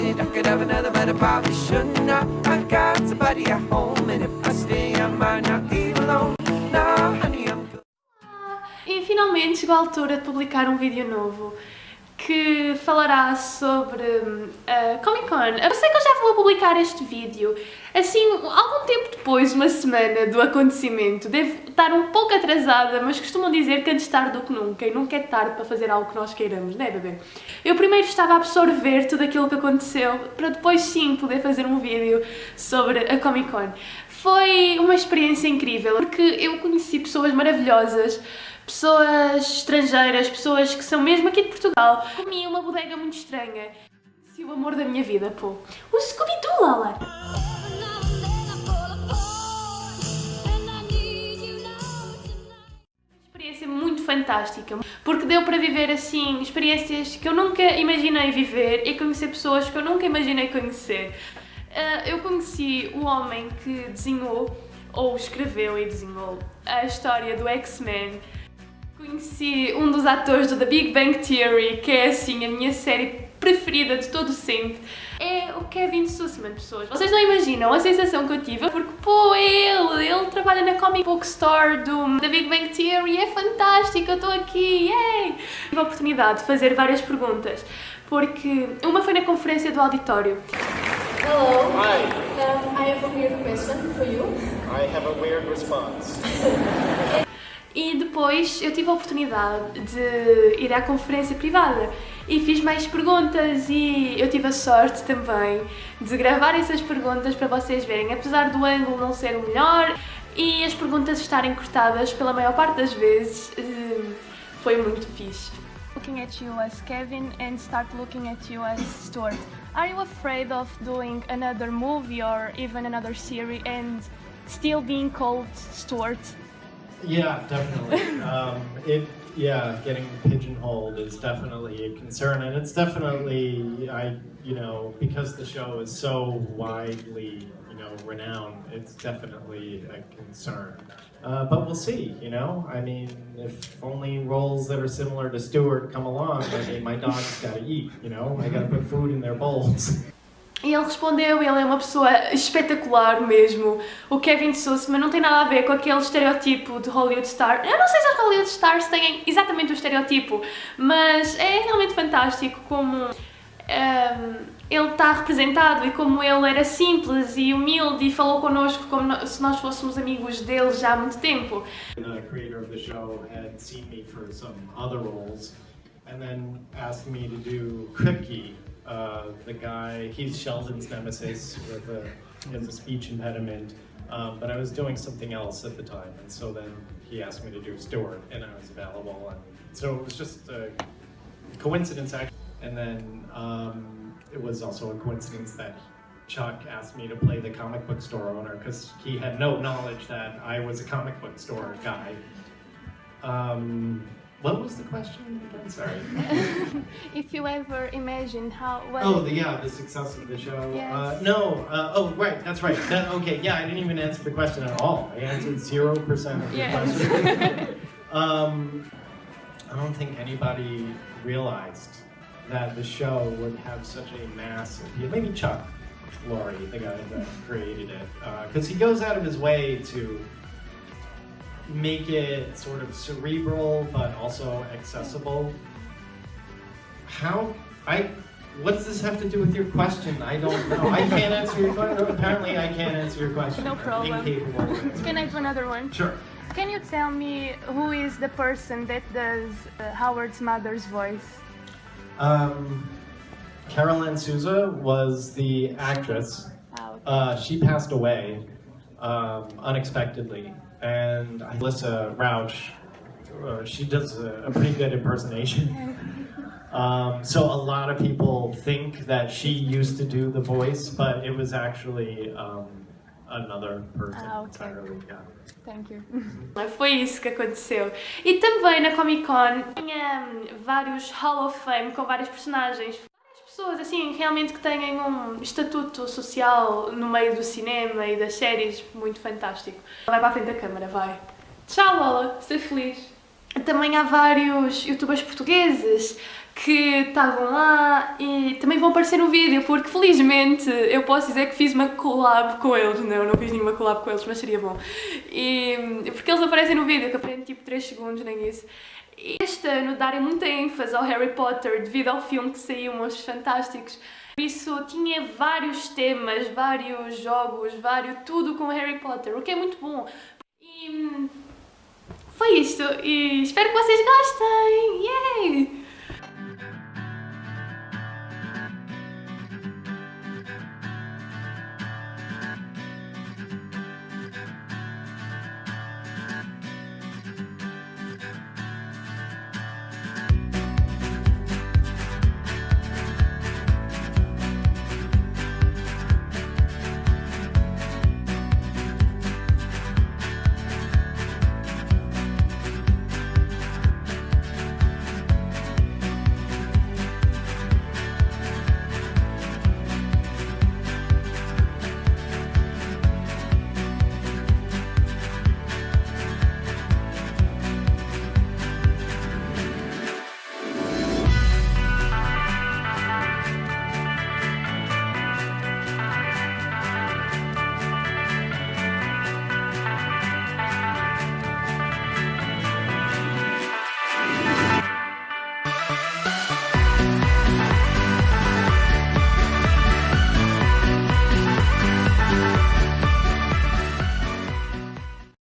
it. I could have another, but I probably shouldn't. I got somebody at home, and if I stay, I might not leave alone. Nah, honey, I'm good. E finalmente chegou a altura de publicar um vídeo novo que falará sobre a Comiccon. Eu sei que eu já vou publicar este vídeo assim algum tempo depois, uma semana do acontecimento. Devo estar um pouco atrasada, mas costumam dizer que antes tarde do que nunca, e nunca é tarde para fazer algo que nós queiramos, não é, bebê? Eu primeiro estava a absorver tudo aquilo que aconteceu para depois sim poder fazer um vídeo sobre a Comiccon. Foi uma experiência incrível porque eu conheci pessoas maravilhosas, pessoas estrangeiras, pessoas que são mesmo aqui de Portugal. Comi uma bodega muito estranha. Se o amor da minha vida, pô. O Scooby-Doo, Lala! Experiência muito fantástica, porque deu para viver assim experiências que eu nunca imaginei viver e conhecer pessoas que eu nunca imaginei conhecer. Eu conheci o homem que desenhou, ou escreveu e desenhou, a história do X-Men. Conheci um dos atores do The Big Bang Theory, que é assim a minha série preferida de todo sempre. É o Kevin Sussman, pessoas. Vocês não imaginam a sensação que eu tive, porque pô, ele trabalha na comic book store do The Big Bang Theory, é fantástico, eu estou aqui, yay! Tive a oportunidade de fazer várias perguntas, porque uma foi na conferência do auditório. Hello. Hi. I have a weird question for you. I have a weird response. E depois eu tive a oportunidade de ir à conferência privada e fiz mais perguntas e eu tive a sorte também de gravar essas perguntas para vocês verem, apesar do ângulo não ser o melhor e as perguntas estarem cortadas pela maior parte das vezes, foi muito fixe. Looking at you as Kevin and start looking at you as Stuart. Are you afraid of doing another movie or even another series and still being called Stuart? Yeah, definitely. Getting pigeonholed is definitely a concern, and it's definitely, because the show is so widely, renowned, it's definitely a concern. But we'll see, I mean, if only roles that are similar to Stuart come along, I mean, my dog's gotta eat, I gotta put food in their bowls. E ele respondeu, ele é uma pessoa espetacular mesmo. O Kevin Sussman não tem nada a ver com aquele estereotipo de Hollywood Star. Eu não sei se as Hollywood Stars têm exatamente o estereotipo, mas é realmente fantástico como ele está representado e como ele era simples e humilde e falou connosco como se nós fôssemos amigos dele já há muito tempo. The creator of the show had seen me for some other roles and then asked me to do Kripke. The guy, Keith Sheldon's nemesis, he has a speech impediment, but I was doing something else at the time, and so then he asked me to do Stuart, and I was available, and so it was just a coincidence, actually. And then it was also a coincidence that Chuck asked me to play the comic book store owner, because he had no knowledge that I was a comic book store guy. What was the question again? Sorry. If you ever imagine how... the success of the show. Yes. Right, that's right. Okay, yeah, I didn't even answer the question at all. I answered 0% of the question. I don't think anybody realized that the show would have such a massive appeal. Maybe Chuck Lorre, the guy that created it, because he goes out of his way to make it sort of cerebral but also accessible. What does this have to do with your question? I don't know. I can't answer your question. Apparently I can't answer your question. No problem. I'm incapable of answering. Can I do another one? Sure. Can you tell me who is the person that does Howard's mother's voice? Carol Ann Souza was the actress. Okay. She passed away unexpectedly. And Alyssa Rauch, she does a pretty good impersonation. So a lot of people think that she used to do the voice, but it was actually another person entirely. Yeah. Thank you. Foi isso que aconteceu. E também na Comiccon tinha vários Hall of Fame com várias personagens. Pessoas assim, realmente que têm um estatuto social no meio do cinema e das séries muito fantástico. Vai para a frente da câmara, vai. Tchau, Lola, seja feliz. Também há vários youtubers portugueses que estavam lá e também também vão aparecer no vídeo, porque felizmente eu posso dizer que fiz uma collab com eles. Não fiz nenhuma collab com eles, mas seria bom. Porque eles aparecem no vídeo, que aprende tipo 3 segundos, nem isso. Este ano darem muita ênfase ao Harry Potter devido ao filme que saiu, Monstros Fantásticos. Por isso tinha vários temas, vários jogos, tudo com Harry Potter, o que é muito bom. E foi isto, e espero que vocês gostem! Yay!